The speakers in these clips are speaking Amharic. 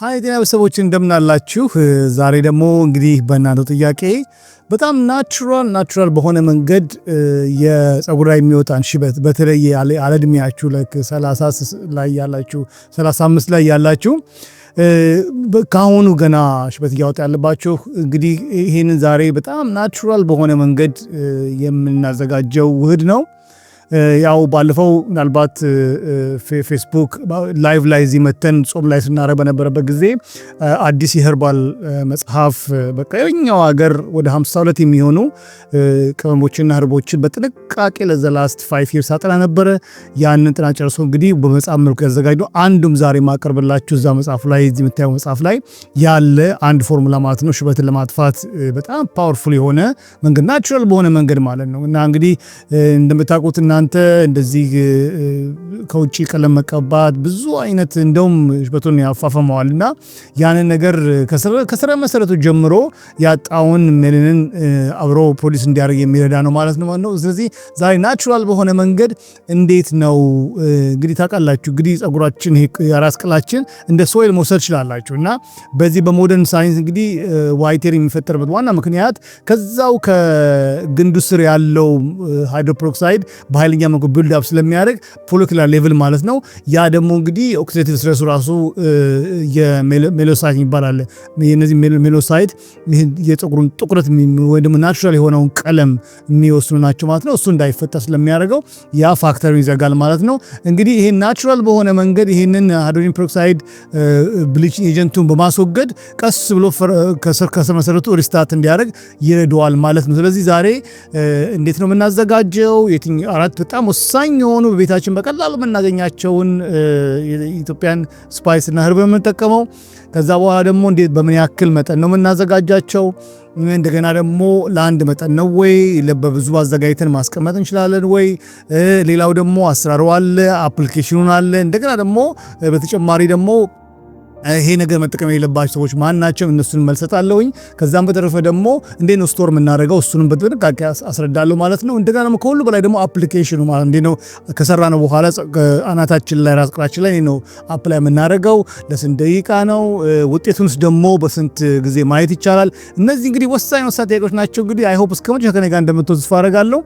ሃይ ጤና ቤተሰቦች እንደምን አላችሁ? ዛሬ ደግሞ እንግዲህ በእናንተው ጥያቄ በጣም ናቹራል በሆነ መንገድ የፀጉር ላይ የሚወጣን ሽበት በተለይ ያለ እድሜያችሁ ለክ 30 ላይ ያላችሁ 35 ላይ ያላችሁ ካሁኑ ገና ሽበት እያወጣ ያለባችሁ እንግዲህ ይሄንን ዛሬ በጣም ናቹራል በሆነ መንገድ የምናዘጋጀው ውህድ ነው። ያው ባለፈው ምናልባት ፌስቡክ ላይቭ ላይ እዚህ መተን ጾም ላይ ስናረግ በነበረበት ጊዜ አዲስ የኸርባል መጽሐፍ በቃ የኛው ሀገር ወደ 52 የሚሆኑ ቅመሞችና ህርቦችን በጥንቃቄ ለዘላስት 5 years አጥና ነበረ። ያንን ጥናት ጨርሶ እንግዲህ በመጽሐፍ መልኩ ያዘጋጀው አንዱም ዛሬ ማቀርብላችሁ እዛ መጽሐፍ ላይ እዚህ የምታየው መጽሐፍ ላይ ያለ አንድ ፎርሙላ ማለት ነው። ሽበትን ለማጥፋት በጣም ፓወርፉል የሆነ መንገድ ናቹራል በሆነ መንገድ ማለት ነው። እና እንግዲህ እንደምታውቁት እናንተ እንደዚህ ከውጪ ቀለም መቀባት ብዙ አይነት እንደውም ሽበቱን ያፋፈመዋልና ያንን ነገር ከስረ መሰረቱ ጀምሮ ያጣውን ሜላኒን አብሮ ፕሮዲስ እንዲያደርግ የሚረዳ ነው ማለት ነው። ስለዚህ ዛሬ ናቹራል በሆነ መንገድ እንዴት ነው እንግዲህ ታውቃላችሁ እንግዲህ ፀጉራችን የራስ ቅላችን እንደ ሶይል መውሰድ ይችላልላችሁ እና በዚህ በሞደርን ሳይንስ እንግዲህ ዋይቴር የሚፈጠርበት ዋና ምክንያት ከዛው ከግንዱ ስር ያለው ሃይድሮፕሮክሳይድ በኃይለኛ መልኩ ቢልድ አፕ ስለሚያደርግ ፎሊኩላር ሌቭል ማለት ነው። ያ ደግሞ እንግዲህ ኦክሲዴቲቭ ስትሬስ ራሱ የሜሎሳይት ይባላል። የነዚህ ሜሎሳይት የፀጉሩን ጥቁረት ወይ ደግሞ ናቹራል የሆነውን ቀለም የሚወስኑ ናቸው ማለት ነው። እሱ እንዳይፈጠር ስለሚያደርገው ያ ፋክተር ይዘጋል ማለት ነው። እንግዲህ ይሄን ናቹራል በሆነ መንገድ ይሄንን ሃይድሮጂን ፔሮክሳይድ ብሊቺንግ ኤጀንቱን በማስወገድ ቀስ ብሎ ከስር መሰረቱ ሪስታርት እንዲያደርግ ይረዳዋል ማለት ነው። ስለዚህ ዛሬ እንዴት ነው የምናዘጋጀው? አራት በጣም ወሳኝ የሆኑ በቤታችን በቀላሉ የምናገኛቸውን የኢትዮጵያን ስፓይስ እና ህርብ የምንጠቀመው። ከዛ በኋላ ደግሞ እንዴት በምን ያክል መጠን ነው የምናዘጋጃቸው? እንደገና ደግሞ ለአንድ መጠን ነው ወይ ለበብዙ አዘጋጅተን ማስቀመጥ እንችላለን ወይ? ሌላው ደግሞ አሰራሩ አለ፣ አፕሊኬሽኑን አለ። እንደገና ደግሞ በተጨማሪ ደግሞ ይሄ ነገር መጠቀም የሌለባቸው ሰዎች ማን ናቸው? እነሱን መልሰጣለሁኝ። ከዛም በተረፈ ደግሞ እንዴት ነው ስቶር የምናደርገው እሱንም በጥንቃቄ አስረዳለሁ ማለት ነው። እንደገና ደግሞ ከሁሉ በላይ ደግሞ አፕሊኬሽኑ ማለት እንዴት ነው ከሰራነው በኋላ አናታችን ላይ ራስ ቅላችን ላይ ነው አፕላይ የምናደርገው፣ ለስንት ደቂቃ ነው፣ ውጤቱንስ ደግሞ በስንት ጊዜ ማየት ይቻላል? እነዚህ እንግዲህ ወሳኝ ጥያቄዎች ናቸው። እንግዲህ አይ ሆፕ እስከመጨረሻ ከኔ ጋር እንደምትወዙ ተስፋ አደርጋለሁ።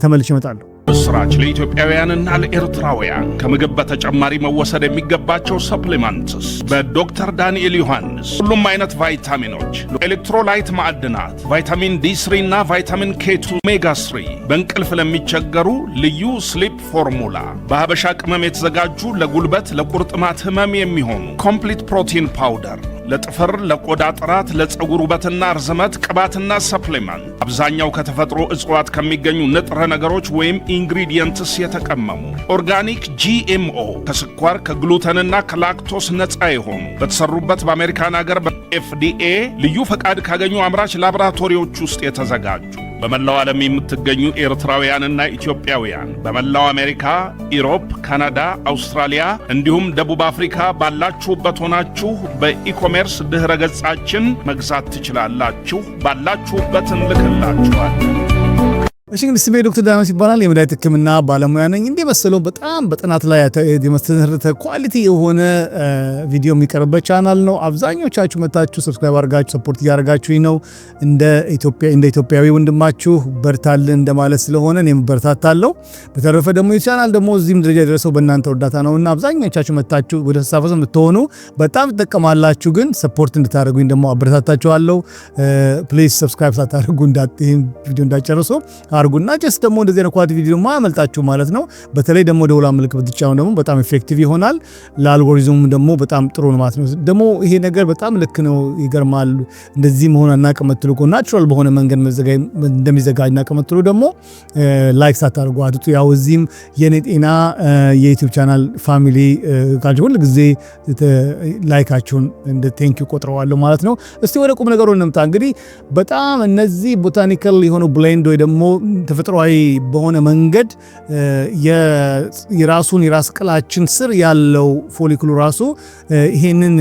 ተመልሼ እመጣለሁ። ስራች ለኢትዮጵያውያንና ለኤርትራውያን ከምግብ በተጨማሪ መወሰድ የሚገባቸው ሰፕሊመንትስ በዶክተር ዳንኤል ዮሐንስ ሁሉም አይነት ቫይታሚኖች፣ ኤሌክትሮላይት፣ ማዕድናት፣ ቫይታሚን ዲ3 እና ቫይታሚን ኬ2፣ ኦሜጋ 3 በእንቅልፍ ለሚቸገሩ ልዩ ስሊፕ ፎርሙላ፣ በሀበሻ ቅመም የተዘጋጁ ለጉልበት ለቁርጥማት ህመም የሚሆኑ ኮምፕሊት ፕሮቲን ፓውደር፣ ለጥፍር ለቆዳ ጥራት ለፀጉር ውበትና ርዝመት ቅባትና ሰፕሊመንት አብዛኛው ከተፈጥሮ እጽዋት ከሚገኙ ንጥረ ነገሮች ወይም ኢንግሪዲየንትስ የተቀመሙ ኦርጋኒክ GMO ከስኳር ከግሉተንና ከላክቶስ ነፃ የሆኑ በተሰሩበት በአሜሪካን ሀገር በFDA ልዩ ፈቃድ ካገኙ አምራች ላቦራቶሪዎች ውስጥ የተዘጋጁ በመላው ዓለም የምትገኙ ኤርትራውያንና ኢትዮጵያውያን በመላው አሜሪካ፣ ኢሮፕ፣ ካናዳ፣ አውስትራሊያ እንዲሁም ደቡብ አፍሪካ ባላችሁበት ሆናችሁ በኢኮሜርስ ድህረ ገጻችን መግዛት ትችላላችሁ። ባላችሁበት እንልክላችኋለን። እሺ እንግዲህ ስሜ ዶክተር ዳንኤል ይባላል። የመድኃኒት ሕክምና ባለሙያ ነኝ። እንዲህ መሰለው በጣም በጥናት ላይ የተመሰረተ ኳሊቲ የሆነ ቪዲዮ የሚቀርብበት ቻናል ነው። አብዛኞቻችሁ መታችሁ ሰብስክራይብ አድርጋችሁ ሰፖርት እያደረጋችሁኝ ነው። እንደ ኢትዮጵያዊ ወንድማችሁ በርታልን እንደማለት ስለሆነ እኔም በርታታለሁ። በተረፈ ደግሞ የቻናል ደግሞ እዚህም ደረጃ የደረሰው በእናንተ እርዳታ ነውና አብዛኞቻችሁ መታችሁ ወደ 60% የምትሆኑ በጣም ትጠቀማላችሁ። ግን ሰፖርት እንድታደርጉኝ ደግሞ አበረታታችኋለሁ። ፕሊዝ ሰብስክራይብ ሳታደርጉ ይሄን ቪዲዮ እንዳጨርሱ አርጉና ጀስት ደግሞ እንደዚህ አይነት ኳሊቲ ቪዲዮ ማመልጣችሁ ማለት ነው። በተለይ ደግሞ ደውላ ምልክት ብትጫኑ ደግሞ በጣም ኢፌክቲቭ ይሆናል። ለአልጎሪዝሙ ደግሞ በጣም ጥሩ ነው ማለት ነው። ደግሞ ይሄ ነገር በጣም ልክ ነው። ይገርማል። እንደዚህ መሆን እናቀመጥሉ እኮ ናቹራል በሆነ መንገድ እንደሚዘጋጅ እናቀመጥሉ ደግሞ ላይክ ሳታደርጉ አትጡ። ያው እዚህም የኔ ጤና የዩቲዩብ ቻናል ፋሚሊ ካችሁ ሁሉ ጊዜ ላይካችሁን እንደ ቴንኪው ቆጥረዋለሁ ማለት ነው። እስቲ ወደ ቁም ነገሩ እንምጣ። እንግዲህ በጣም እነዚህ ቦታኒካል የሆኑ ብሌንድ ወይ ደግሞ ተፈጥሯዊ በሆነ መንገድ የራሱን የራስ ቅላችን ስር ያለው ፎሊክሉ ራሱ ይሄንን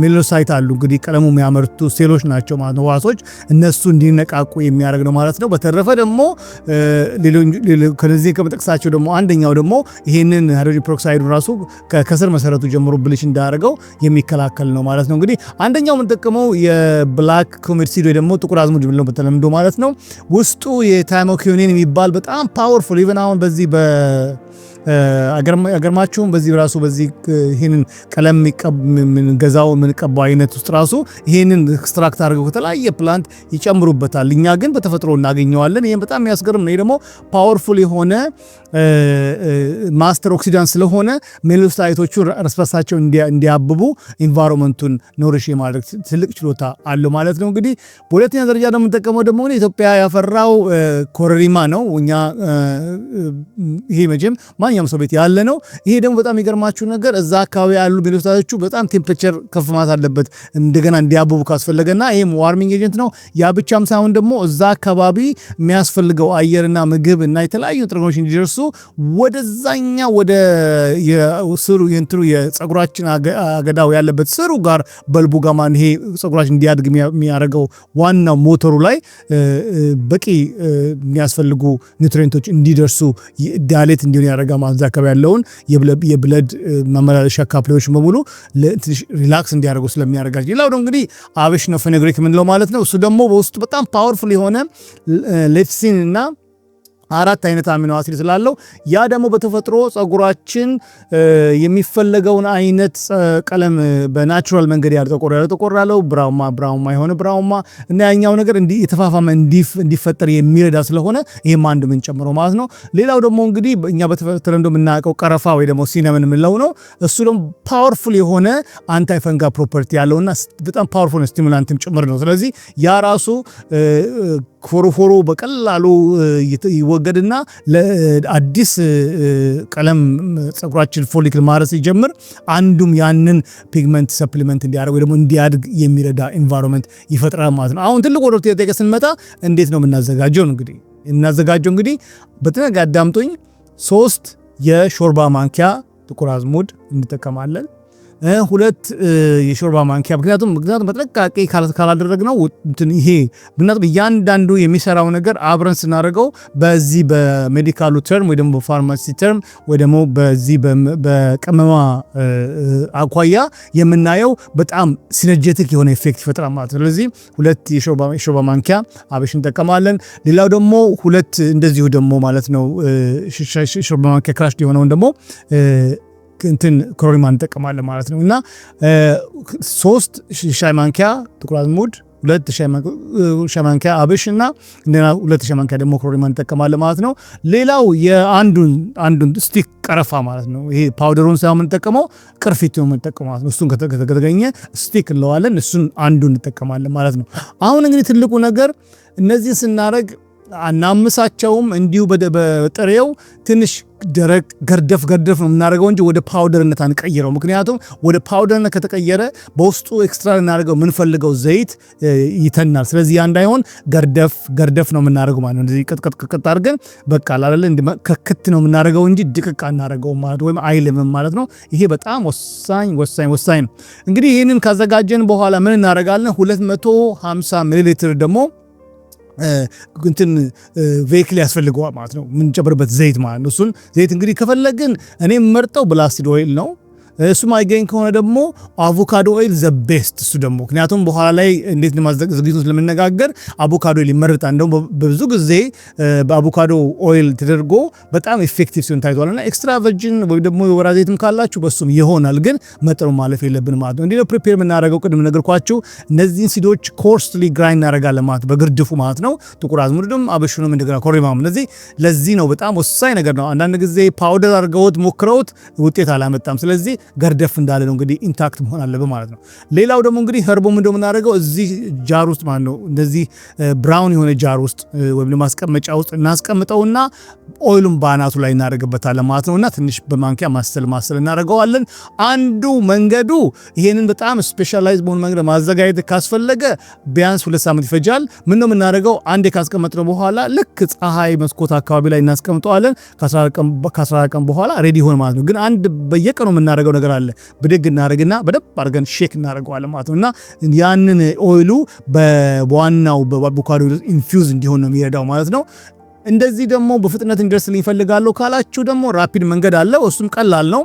ሜላኖሳይት አሉ እንግዲህ ቀለሙ የሚያመርቱ ሴሎች ናቸው ማለት ነው፣ ህዋሶች እነሱ እንዲነቃቁ የሚያደርግ ነው ማለት ነው። በተረፈ ደግሞ ከነዚህ ከመጠቅሳቸው ደግሞ አንደኛው ደግሞ ይሄንን ሃይድሮጅን ፐሮክሳይዱ ራሱ ከስር መሰረቱ ጀምሮ ብልሽ እንዳያደርገው የሚከላከል ነው ማለት ነው። እንግዲህ አንደኛው የምንጠቀመው የብላክ ኩሚድ ሲድ ወይ ደግሞ ጥቁር አዝሙድ ብለው በተለምዶ ማለት ነው። ውስጡ የታይሞኪዮኒን የሚባል በጣም ፓወርፉል ኢቨን አሁን በዚህ አገርማችሁም በዚህ ራሱ በዚህ ይሄንን ቀለም ገዛው የምንቀባው አይነት ውስጥ ራሱ ይሄንን ኤክስትራክት አድርገው ከተለያየ ፕላንት ይጨምሩበታል። እኛ ግን በተፈጥሮ እናገኘዋለን። ይሄን በጣም የሚያስገርም ነው። ይሄ ደግሞ ፓወርፉል የሆነ ማስተር ኦክሲዳንት ስለሆነ ሜላኖሳይቶቹ ራሳቸው እንዲያብቡ ኢንቫይሮንመንቱን ኖሪሽ የማድረግ ትልቅ ችሎታ አለው ማለት ነው። እንግዲህ በሁለተኛ ደረጃ ደግሞ የምንጠቀመው ደግሞ ኢትዮጵያ ያፈራው ኮረሪማ ነው። እኛ ይሄ መቼም ማንኛውም ሰው ቤት ያለ ነው። ይሄ ደግሞ በጣም የሚገርማችሁ ነገር እዛ አካባቢ ያሉ ሜላኖሳይቶቹ በጣም ቴምፕሬቸር ከፍ ማለት አለበት እንደገና እንዲያብቡ ካስፈለገና ይሄም ዋርሚንግ ኤጀንት ነው። ያ ብቻም ሳይሆን ደግሞ እዛ አካባቢ የሚያስፈልገው አየርና ምግብ እና የተለያዩ ጥረኞች እንዲደርሱ ወደዛኛ ወደ የስሩ የእንትሩ የፀጉራችን አገዳው ያለበት ስሩ ጋር በልቡ ጋር ይሄ ፀጉራችን እንዲያድግ የሚያደርገው ዋናው ሞተሩ ላይ በቂ የሚያስፈልጉ ኒውትሪየንቶች እንዲደርሱ ዳሌት እንዲሆን ያደርጋል ማለት ነው። አካባቢ ያለውን የብለድ ማመላለሻ ካፕሌዎች በሙሉ ትንሽ ሪላክስ እንዲያደርጉ ስለሚያደርጋቸው። ሌላው ደግሞ እንግዲህ አብሽ ነው ፌኖግሪክ የምንለው ማለት ነው። እሱ ደግሞ በውስጡ በጣም ፓወርፉል የሆነ ሌቲሲን እና 4 አይነት አሚኖ አሲድ ስላለው ያ ደግሞ በተፈጥሮ ፀጉራችን የሚፈለገውን አይነት ቀለም በናቹራል መንገድ ያጠቆር ያለው ብራውንማ የሆነ ብራውንማ እና ያኛው ነገር የተፋፋመ እንዲፈጠር የሚረዳ ስለሆነ ይሄም አንድ ምን ጨምሮ ማለት ነው። ሌላው ደግሞ እንግዲህ እኛ በተለምዶ የምናውቀው ቀረፋ ወይ ደግሞ ሲነመን የምንለው ነው። እሱ ደግሞ ፓወርፉል የሆነ አንታይ ፈንጋ ፕሮፐርቲ ያለውና በጣም ፓወርፉል ስቲሙላንትም ጭምር ነው። ስለዚህ ያ ራሱ ፎሮፎሮ በቀላሉ ይወገድና ለአዲስ ቀለም ፀጉራችን ፎሊክል ማረስ ይጀምር። አንዱም ያንን ፒግመንት ሰፕሊመንት እንዲያደርግ ወይ ደግሞ እንዲያድግ የሚረዳ ኢንቫይሮንመንት ይፈጥራል ማለት ነው። አሁን ትልቅ ወደ ጥያቄ ስንመጣ እንዴት ነው የምናዘጋጀው? እንግዲህ በተነጋ አዳምጦኝ 3 የሾርባ ማንኪያ ጥቁር አዝሙድ እንጠቀማለን። 2 የሾርባ ማንኪያ ምክንያቱም በጥንቃቄ ካላደረግነው ይሄ ምክንያቱም እያንዳንዱ የሚሰራው ነገር አብረን ስናደርገው በዚህ በሜዲካሉ ተርም ወይ ደግሞ በፋርማሲ ተርም ወይ ደግሞ በዚህ በቅመማ አኳያ የምናየው በጣም ሲነርጀቲክ የሆነ ኢፌክት ይፈጥራል ማለት ነው። ስለዚህ 2 የሾርባ ማንኪያ አብሽ እንጠቀማለን። ሌላው ደግሞ 2 እንደዚሁ ደግሞ ማለት ነው ሾርባ ማንኪያ ክራሽ የሆነውን ደግሞ ኮረሪማ እንጠቀማለን ማለት ነው። እና 3 ሻይ ማንኪያ ጥቁር አዝሙድ፣ 2 ሻይ ማንኪያ አብሽ እና እንደና 2 ሻይ ማንኪያ ደግሞ ኮረሪማ እንጠቀማለን ማለት ነው። ሌላው የአንዱን ስቲክ ቀረፋ ማለት ነው። ይሄ ፓውደሩን ሳይሆን የምንጠቀመው ቅርፊት ነው የምንጠቀመው ማለት ነው። እሱን ከተገኘ ስቲክ እንለዋለን። እሱን አንዱን እንጠቀማለን ማለት ነው። አሁን እንግዲህ ትልቁ ነገር እነዚህን ስናደርግ አናምሳቸውም እንዲሁ በጥሬው ትንሽ ደረቅ ገርደፍ ነው የምናደርገው እንጂ ወደ ፓውደርነት አንቀይረው። ምክንያቱም ወደ ፓውደርነት ከተቀየረ በውስጡ ኤክስትራ ልናደርገው የምንፈልገው ዘይት ይተናል። ስለዚህ ያ እንዳይሆን ገርደፍ ነው የምናደርገው ማለት ነው። እንደዚህ ቅጥቅጥ አድርገን በቃ ላለ ከክት ነው የምናደርገው እንጂ ድቅቅ አናደርገው ማለት ወይም አይልምም ማለት ነው። ይሄ በጣም ወሳኝ ነው። እንግዲህ ይህንን ካዘጋጀን በኋላ ምን እናደርጋለን? 250 ሚሊ ሊትር ደግሞ ቬክል ያስፈልገዋል ማለት ነው። የምንጨምርበት ዘይት ማለት ነው። እሱን ዘይት እንግዲህ ከፈለግን እኔ የምመርጠው ብላስቲድ ኦይል ነው። እሱ ማይገኝ ከሆነ ደግሞ አቮካዶ ኦይል ዘ ቤስት። እሱ ደግሞ ምክንያቱም በኋላ ላይ እንዴት ዝግጅቱን ስለምነጋገር አቮካዶ ኦይል ይመረጣል። እንደውም በብዙ ጊዜ በአቮካዶ ኦይል ተደርጎ በጣም ኢፌክቲቭ ሲሆን ታይቷልና ኤክስትራ ቨርጂን ወይ ደግሞ የወይራ ዘይትም ካላችሁ በሱም ይሆናል፣ ግን መጠኑ ማለፍ የለብን ማለት ነው። እንዴ ነው ፕሪፔር የምናደርገው? ቅድም ነገርኳችሁ። እነዚህን ሲዶች ኮርስትሊ ግራይንድ እናደርጋለን ማለት በግርድፉ ማለት ነው። ጥቁር አዝሙድም አብሹንም እንደገና ኮረሪማም። ለዚህ ነው በጣም ወሳኝ ነገር ነው። አንዳንድ ጊዜ ፓውደር አድርገውት ሞክረውት ውጤት አላመጣም። ስለዚህ ገርደፍ እንዳለ ነው እንግዲህ ኢንታክት መሆን አለበት ማለት ነው። ሌላው ደግሞ እንግዲህ ኸርቦ ምንድነው የምናደርገው እዚህ ጃር ውስጥ ማለት ነው እንደዚህ ብራውን የሆነ ጃር ውስጥ ወይም ማስቀመጫ ውስጥ እናስቀምጠውና ኦይሉን ባናቱ ላይ እናደርግበታለን ማለት ነውና ትንሽ በማንኪያ ማስተል እናደርገዋለን። አንዱ መንገዱ ይሄንን በጣም ስፔሻላይዝ በሆነ መንገድ ማዘጋጀት ካስፈለገ ቢያንስ 2 ሳምንት ይፈጃል። ምን ነው የምናደርገው አንዴ ካስቀመጥነው በኋላ ልክ ፀሐይ መስኮት አካባቢ ላይ እናስቀምጠዋለን። ከ14 ቀን በኋላ ሬዲ ሆነ ማለት ነው። ግን አንድ በየቀኑ የምናደርገው ነገር አለ። ብድግ እናደርግና በደንብ አድርገን ሼክ እናደርገዋለን ማለት ነውና ያንን ኦይሉ በዋናው በአቮካዶ ኢንፊውዝ እንዲሆን ነው የሚረዳው ማለት ነው። እንደዚህ ደግሞ በፍጥነት እንዲደርስልኝ ይፈልጋለሁ ካላችሁ ደግሞ ራፒድ መንገድ አለ። እሱም ቀላል ነው።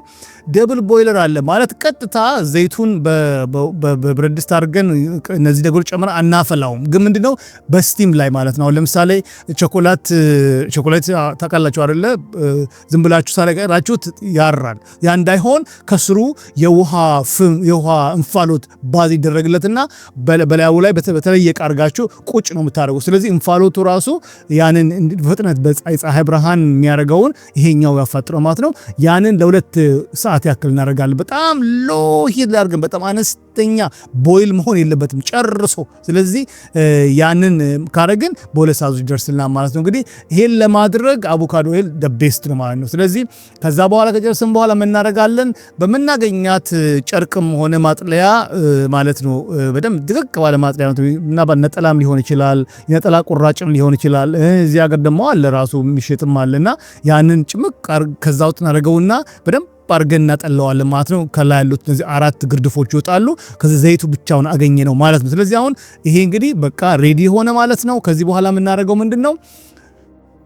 ደብል ቦይለር አለ ማለት ቀጥታ ዘይቱን በብረት ድስት አድርገን እነዚህ ነገሮች ጨምረን አናፈላውም። ግን ምንድነው በስቲም ላይ ማለት ነው። ለምሳሌ ቾኮላት ታውቃላችሁ አይደለ? ዝም ብላችሁ ሳላቀራችሁት ያራል። ያ እንዳይሆን ከስሩ የውሃ እንፋሎት ባዝ ይደረግለትና በላዩ ላይ በተለየ ዕቃ አድርጋችሁ ቁጭ ነው የምታደርጉት። ስለዚህ እንፋሎቱ ራሱ ያንን ፍጥነት በፀሐይ ብርሃን የሚያደርገውን ይሄኛው ያፋጥረው ማለት ነው። ያንን ለ2 ሰዓት ያክል እናደርጋለን። በጣም ሎ ሂት ላይ አድርገን በጣም አነስተኛ ቦይል መሆን የለበትም ጨርሶ። ስለዚህ ያንን ካረግን በ2 ሰዓት ይደርስልናል ማለት ነው። እንግዲህ ይሄን ለማድረግ አቮካዶ ኦይል ቤስት ነው ማለት ነው። ስለዚህ ከዛ በኋላ ከጨርስን በኋላ እናደርጋለን በመናገኛት ጨርቅም ሆነ ማጥለያ ማለት ነው። በደንብ ድቅቅ ባለ ማጥለያ ነው እና ነጠላም ሊሆን ይችላል፣ የነጠላ ቁራጭም ሊሆን ይችላል። እዚህ ሀገር ደግሞ አለ ራሱ የሚሸጥም አለና ያንን ጭምቅ ከዛው እናደርገውና በደንብ አድርገን እናጠለዋለን ማለት ነው። ከላይ ያሉት እነዚህ 4 ግርድፎች ይወጣሉ። ከዚህ ዘይቱ ብቻውን አገኘ ነው ማለት ነው። ስለዚህ አሁን ይሄ እንግዲህ በቃ ሬዲ ሆነ ማለት ነው። ከዚህ በኋላ የምናደርገው ምንድነው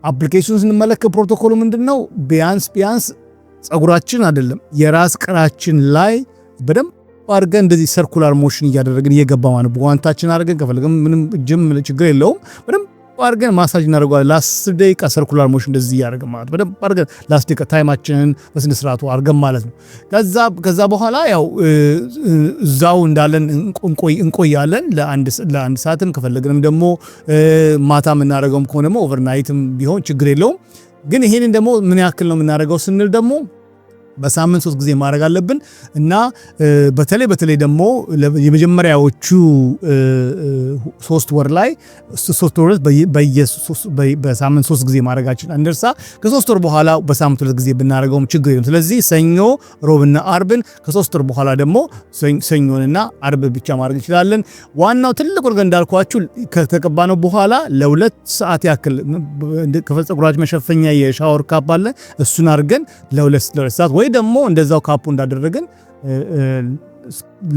አፕሊኬሽኑን ስንመለከት ፕሮቶኮሉ ምንድነው ቢያንስ ጸጉራችን አይደለም የራስ ቅራችን ላይ በደንብ አድርገን እንደዚህ ሰርኩላር ሞሽን እያደረግን እየገባ ማለት በዋንታችን አድርገን ከፈለግን ምንም እጅም ችግር የለውም በደንብ አድርገን ማሳጅ እናደርገዋለን። ለ10 ደቂቃ ሰርኩላር ሞሽን እንደዚህ እያደረግን ማለት በደንብ አድርገን ለ10 ደቂቃ ታይማችንን በስነ ስርዓቱ አድርገን ማለት ነው። ከዛ በኋላ ያው እዛው እንዳለን እንቆያለን ለአንድ ሰዓትም ከፈለግንም ደግሞ ማታ የምናደርገውም ከሆነ ደግሞ ኦቨርናይትም ቢሆን ችግር የለውም። ግን ይሄንን ደግሞ ምን ያክል ነው የምናደርገው ስንል ደግሞ በሳምንት 3 ጊዜ ማድረግ አለብን እና በተለይ ደግሞ የመጀመሪያዎቹ 3 ወር ላይ 3 ወር በሳምንት 3 ጊዜ ማድረጋችን አንደርሳ። ከ3 ወር በኋላ በሳምንት 2 ጊዜ ብናደርገውም ችግር የለም። ስለዚህ ሰኞ፣ ሮብና አርብን ከ3 ወር በኋላ ደግሞ ሰኞንና አርብ ብቻ ማድረግ እንችላለን። ዋናው ትልቁ ነገር እንዳልኳችሁ ከተቀባነው በኋላ ለ2 ሰዓት ያክል ከፀጉራችን መሸፈኛ የሻወር ካፕ አለ እሱን አድርገን ለ2 ሰዓት ወይ ደግሞ እንደዛው ካፑ እንዳደረግን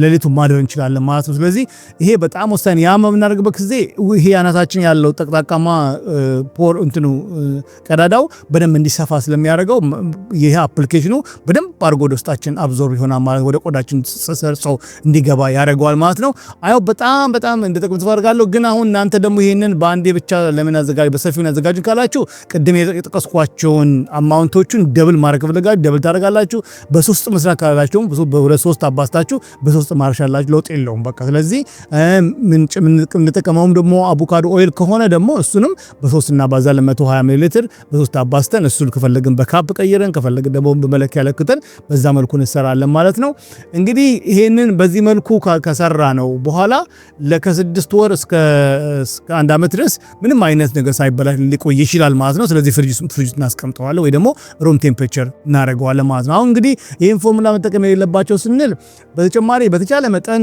ሌሊቱ ማድረግ እንችላለን ማለት ነው። ስለዚህ ይሄ በጣም ወሳኝ ያ የምናደርግበት ጊዜ ይሄ አናታችን ያለው ጠቅጣቃማ ፖር ቀዳዳው በደንብ እንዲሰፋ ስለሚያደርገው ይሄ አፕሊኬሽኑ በደንብ አድርጎ ወደ ውስጣችን አብዞርብ ይሆናል ማለት ወደ ቆዳችን ሰርጾ እንዲገባ ያደርገዋል ማለት ነው። አየው በጣም እንደጠቅም ተፈርጋለሁ። ግን አሁን እናንተ ደግሞ ይሄንን በአንዴ ብቻ ለምን አዘጋጅ በሰፊው አዘጋጅ ካላችሁ ቅድም የጠቀስኳቸውን አማውንቶቹን ደብል ማድረግ ፈልጋችሁ ደብል ታደርጋላችሁ። በሶስት መስራት ካላችሁ በ2-3 አባስታችሁ በ3 ማርሻላችሁ ለውጥ የለውም በቃ። ስለዚህ የምንጠቀመውም ደግሞ አቮካዶ ኦይል ከሆነ ደግሞ እሱንም በ3 እናባዛለን 120 ሚሊ ሊትር በ3 አባስተን እሱን ከፈለግን በካፕ ቀይረን ከፈለግን ደግሞ በመለኪያ ለክተን በዛ መልኩ እንሰራለን ማለት ነው። እንግዲህ ይሄንን በዚህ መልኩ ከሰራ ነው በኋላ ከ6 ወር እስከ 1 ዓመት ድረስ ምንም አይነት ነገር ሳይበላሽ ሊቆይ ይችላል ማለት ነው። ስለዚህ ፍሪጅ እናስቀምጠዋለን ወይ ደግሞ ሩም ቴምፕሬቸር እናደርገዋለን ማለት ነው። አሁን እንግዲህ ይሄን ፎርሙላ መጠቀም የሌለባቸው ስንል በተጨማሪ በተቻለ መጠን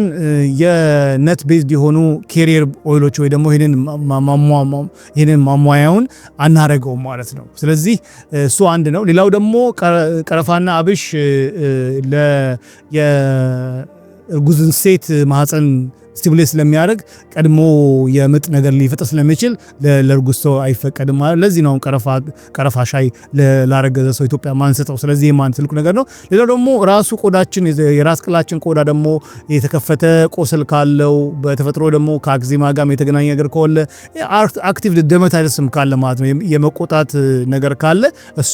የነት ቤዝድ የሆኑ ኬሪየር ኦይሎች ወይ ደግሞ ይሄንን ማሟያውን አናረገው ማለት ነው። ስለዚህ እሱ አንድ ነው። ሌላው ደግሞ ቀረፋና አብሽ የእርጉዝን ሴት ማህፀን ስቲሙሌት ስለሚያደርግ ቀድሞ የምጥ ነገር ሊፈጠር ስለሚችል ለእርጉዝ ሰው አይፈቀድም ማለት። ለዚህ ነው ቀረፋ ሻይ ላረገዘ ሰው ኢትዮጵያ ማንሰጠው። ስለዚህ ማን ትልቁ ነገር ነው። ሌላው ደግሞ ራሱ ቆዳችን የራስ ቅላችን ቆዳ ደግሞ የተከፈተ ቆስል ካለው በተፈጥሮ ደግሞ ከአክዚማ ጋር የተገናኘ ነገር ከሆነ አክቲቭ ደርማታይተስም ካለ ማለት ነው የመቆጣት ነገር ካለ እሱ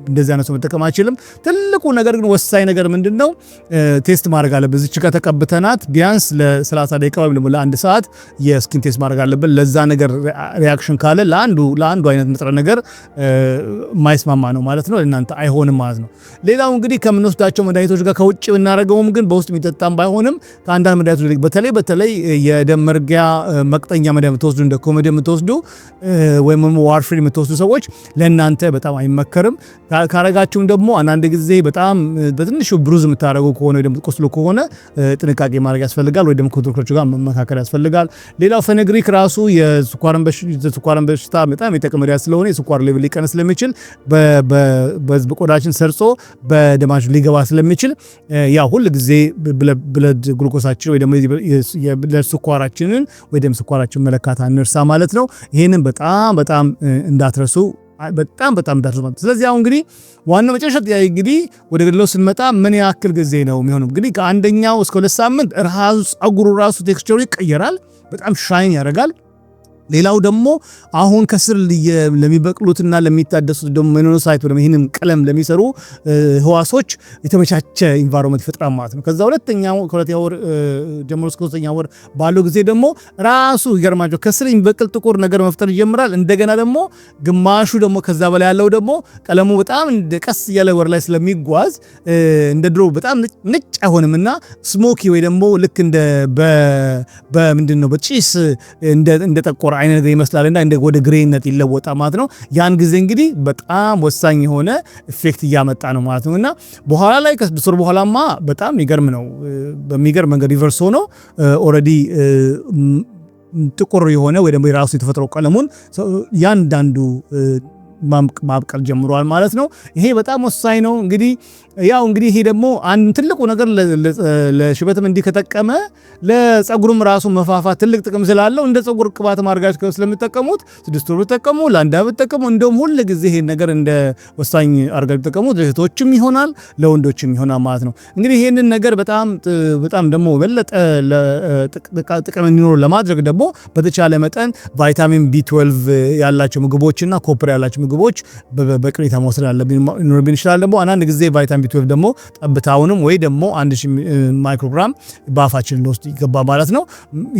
እንደዚህ አይነት ሰው መጠቀም አይችልም። ትልቁ ነገር ግን ወሳኝ ነገር ምንድነው? ቴስት ማድረግ አለብን። እዚች ጋር ተቀብተናት ቢያንስ ለ30 ደቂቃ ወይም ደግሞ ለ1 ሰዓት የስኪን ቴስት ማድረግ አለብን። ለዛ ነገር ሪአክሽን ካለ ለአንዱ አይነት ንጥረ ነገር የማይስማማ ነው ማለት ነው፣ ለእናንተ አይሆንም ማለት ነው። ሌላው እንግዲህ ከምንወስዳቸው መድኃኒቶች ጋር ከውጭ ብናደርገውም ግን በውስጥ የሚጠጣም ባይሆንም ከአንዳንድ መድኃኒቶች በተለይ የደም መርጊያ መቅጠኛ መድኃኒት የምትወስዱ እንደ ኮሜዲ የምትወስዱ ወይም ዋርፍሪን የምትወስዱ ሰዎች ለእናንተ በጣም አይመከርም። ካረጋችሁም ደግሞ አንዳንድ ጊዜ በጣም በትንሹ ብሩዝ የምታደርጉ ከሆነ ወይ ደግሞ ቆስሎ ከሆነ ጥንቃቄ ማድረግ ያስፈልጋል፣ ወይ ደግሞ ከዶክተሮች ጋር መመካከር ያስፈልጋል። ሌላው ፌነግሪክ ራሱ የስኳርን በሽታ በጣም የጠቅም መድኃኒት ስለሆነ የስኳር ሌቭል ሊቀንስ ስለሚችል በቆዳችን ሰርጾ በደማችን ሊገባ ስለሚችል ያ ሁሉ ጊዜ ብለድ ግሉኮሳችን ወይ ደግሞ ስኳራችንን ወይ ደግሞ ስኳራችን መለካት አንርሳ ማለት ነው። ይሄንን በጣም እንዳትረሱ እንዳትረሱ ማለት። ስለዚህ አሁን እንግዲህ ዋናው መጨረሻ ጥያቄ እንግዲህ ወደ ገድለው ስንመጣ ምን ያክል ጊዜ ነው የሚሆነው? እንግዲህ ከአንደኛው እስከ 2 ሳምንት ጸጉሩ ራሱ ቴክስቸሩ ይቀየራል፣ በጣም ሻይን ያደርጋል። ሌላው ደግሞ አሁን ከስር ለሚበቅሉትና ለሚታደሱት ደግሞ ሜላኖሳይት ወይም ይሄንን ቀለም ለሚሰሩ ህዋሶች የተመቻቸ ኢንቫይሮንመንት ይፈጥራል ማለት ነው። ከዛ ሁለተኛው ወር ጀምሮ እስከ 3ኛ ወር ባለው ጊዜ ደግሞ ራሱ ይገርማቸው ከስር የሚበቅል ጥቁር ነገር መፍጠር ይጀምራል። እንደገና ደግሞ ግማሹ ደግሞ ከዛ በላይ ያለው ደግሞ ቀለሙ በጣም ቀስ እያለ ወር ላይ ስለሚጓዝ እንደ ድሮ በጣም ነጭ አይሆንምና ስሞኪ ወይ ደግሞ ልክ እንደ በምንድነው በጭስ እንደ ጠቆረ አይነት ነገር ይመስላልና ወደ ግሬነት ይለወጣል ማለት ነው። ያን ጊዜ እንግዲህ በጣም ወሳኝ የሆነ ኢፌክት እያመጣ ነው ማለት ነውና በኋላ ላይ ከ6 ወር በኋላማ በጣም ይገርም ነው። በሚገርም መንገድ ሪቨርስ ሆኖ ኦሬዲ ጥቁር የሆነ ወይ ደግሞ የራሱ የተፈጥሮ ቀለሙን ያንዳንዱ ማብቀል ጀምሯል ማለት ነው። ይሄ በጣም ወሳኝ ነው። እንግዲህ ይሄ ደግሞ አንድ ትልቁ ነገር ለሽበትም እንዲህ ከጠቀመ ለጸጉሩም ራሱ መፋፋት ትልቅ ጥቅም ስላለው እንደ ጸጉር ቅባት ማድረጋችሁ ስለምትጠቀሙት 6 ወር ብትጠቀሙ ለአንድ ዓመት ብትጠቀሙ እንደውም ሁሉ ጊዜ ይሄን ነገር እንደ ወሳኝ አድርጋችሁ ብትጠቀሙት ለሴቶችም ይሆናል ለወንዶችም ይሆናል ማለት ነው። እንግዲህ ይሄንን ነገር በጣም ደግሞ በለጠ ጥቅም እንዲኖር ለማድረግ ደግሞ በተቻለ መጠን ቫይታሚን B12 ያላቸው ምግቦችና ኮፐር ያላቸው ምግቦች በቅሬታ መውሰድ አለብን ይችላል። ደግሞ አንዳንድ ጊዜ ቫይታሚን B12 ደግሞ ጠብታውንም ወይ ደግሞ 1000 ማይክሮግራም በአፋችን ውስጥ ይገባ ማለት ነው።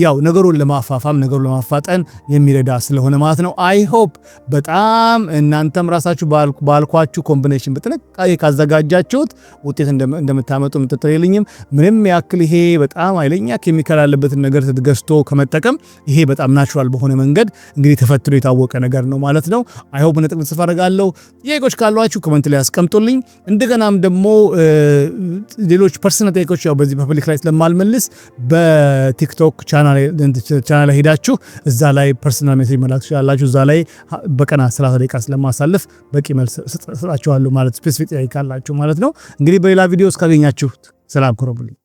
ያው ነገሩን ለማፋፋም ነገሩን ለማፋጠን የሚረዳ ስለሆነ ማለት ነው። አይ ሆፕ በጣም እናንተም ራሳችሁ ባልኳችሁ ኮምቢኔሽን በጥንቃቄ ካዘጋጃችሁት ውጤት እንደምታመጡ ምጥጥር የለኝም። ምንም ያክል ይሄ በጣም ኃይለኛ ኬሚካል ያለበትን ነገር ገዝቶ ከመጠቀም ይሄ በጣም ናቹራል በሆነ መንገድ እንግዲህ ተፈትኖ የታወቀ ነገር ነው ማለት ነው። አይ ሆፕ ነጥብ ተስፋ አደርጋለሁ። ጥያቄዎች ካሏችሁ ኮሜንት ላይ አስቀምጡልኝ። እንደገናም ደግሞ ሌሎች ፐርሰናል ጥያቄዎች ያው በዚህ ፐብሊክ ላይ ስለማልመልስ በቲክቶክ ቻናል ሄዳችሁ እዛ ላይ ፐርሰናል ሜሴጅ መላክ ትችላላችሁ። እዛ ላይ በቀን 30 ደቂቃ ስለማሳልፍ በቂ መልስ ሰጣችኋለሁ ማለት ስፔሲፊክ ጥያቄ ካላችሁ ማለት ነው። እንግዲህ በሌላ ቪዲዮ እስካገኛችሁ ሰላም ኮረብልኝ።